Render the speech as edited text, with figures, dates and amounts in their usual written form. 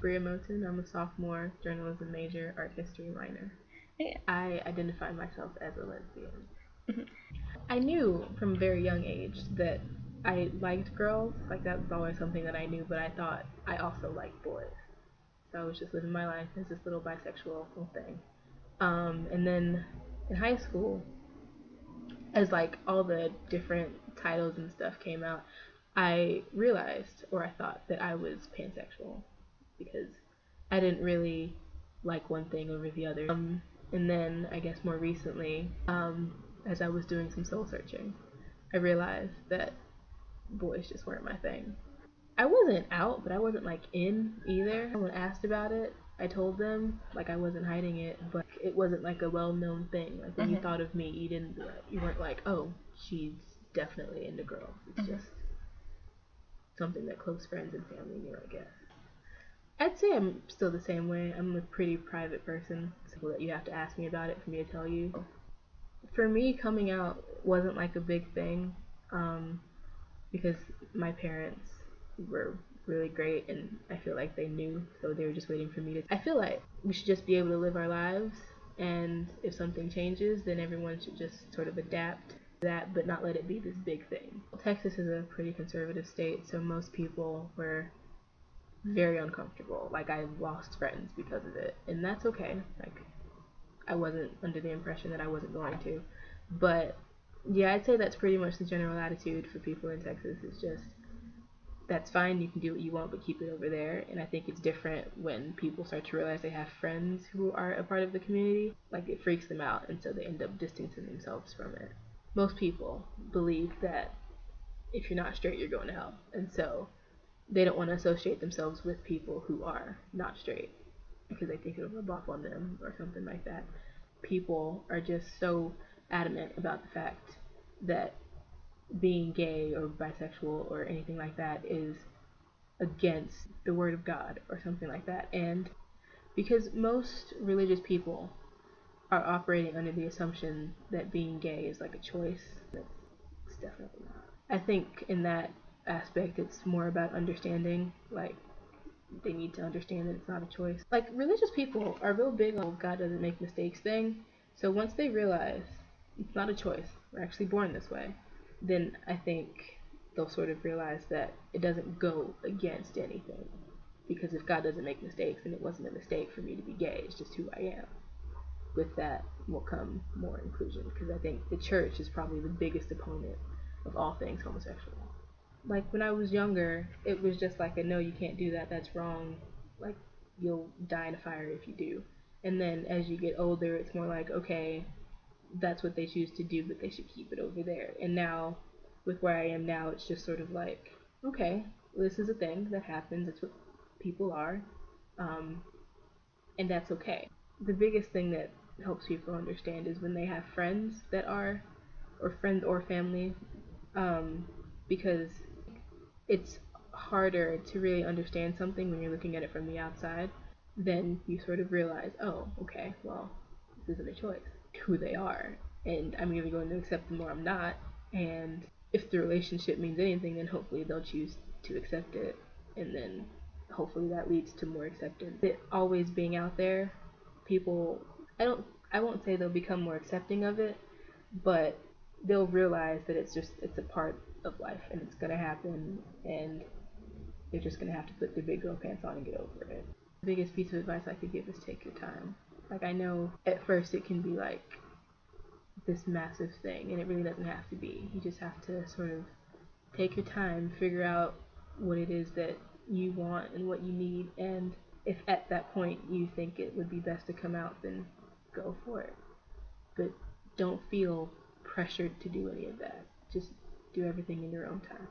Bria Moten. I'm a sophomore, journalism major, art history minor. Yeah. I identify myself as a lesbian. I knew from a very young age that I liked girls. Like that was always something that I knew, but I thought I also liked boys. So I was just living my life as this little bisexual little thing. And then in high school, as like all the different titles and stuff came out, I realized, or I thought, that I was pansexual because I didn't really like one thing over the other. And then I guess more recently, as I was doing some soul searching, I realized that boys just weren't my thing. I wasn't out, but I wasn't like in either. Someone asked about it. I told them, like I wasn't hiding it, but it wasn't like a well-known thing. Like when you thought of me, you weren't like, oh, she's definitely into girls. It's just something that close friends and family knew, I guess. I'd say I'm still the same way. I'm a pretty private person, so that you have to ask me about it for me to tell you. For me, coming out wasn't like a big thing, um, because my parents were really great and I feel like they knew, so they were just waiting for me to. I feel like we should just be able to live our lives, and if something changes, then everyone should just sort of adapt to that, but not let it be this big thing. Texas is a pretty conservative state, so most people were very uncomfortable. Like I lost friends because of it, and that's okay. Like I wasn't under the impression that I wasn't going to, but yeah, I'd say that's pretty much the general attitude for people in Texas. It's just that's fine, you can do what you want, but keep it over there. And I think it's different when people start to realize they have friends who are a part of the community. Like it freaks them out, and so they end up distancing themselves from it. Most people believe that if you're not straight, you're going to hell, and so they don't want to associate themselves with people who are not straight because they think it'll rub off on them or something like that. People are just so adamant about the fact that being gay or bisexual or anything like that is against the word of God or something like that. And because most religious people are operating under the assumption that being gay is like a choice, it's definitely not. I think in that aspect, it's more about understanding, like, they need to understand that it's not a choice. Like, religious people are real big on God doesn't make mistakes thing. So once they realize it's not a choice, we're actually born this way, then I think they'll sort of realize that it doesn't go against anything. Because if God doesn't make mistakes, then it wasn't a mistake for me to be gay. It's just who I am. With that will come more inclusion, because I think the church is probably the biggest opponent of all things homosexual. Like when I was younger, it was just like a no, you can't do that, that's wrong. Like you'll die in a fire if you do. And then as you get older, it's more like, okay, that's what they choose to do, but they should keep it over there. And now, with where I am now, it's just sort of like, okay, this is a thing that happens. It's what people are, um, and that's okay. The biggest thing that helps people understand is when they have friends that are, or friends or family, um, because it's harder to really understand something when you're looking at it from the outside. Then you sort of realize, oh, okay, well, this isn't a choice. Who they are, and I'm either going to accept them or I'm not. And if the relationship means anything, then hopefully they'll choose to accept it, and then hopefully that leads to more acceptance. It always being out there, people, I don't, I won't say they'll become more accepting of it, but they'll realize that it's a part of life and it's gonna happen, and they're just gonna have to put their big girl pants on and get over it. The biggest piece of advice I could give is take your time. Like I know at first it can be like this massive thing, and it really doesn't have to be. You just have to sort of take your time, figure out what it is that you want and what you need, and if at that point you think it would be best to come out, then go for it. But don't feel pressured to do any of that. Just do everything in your own time.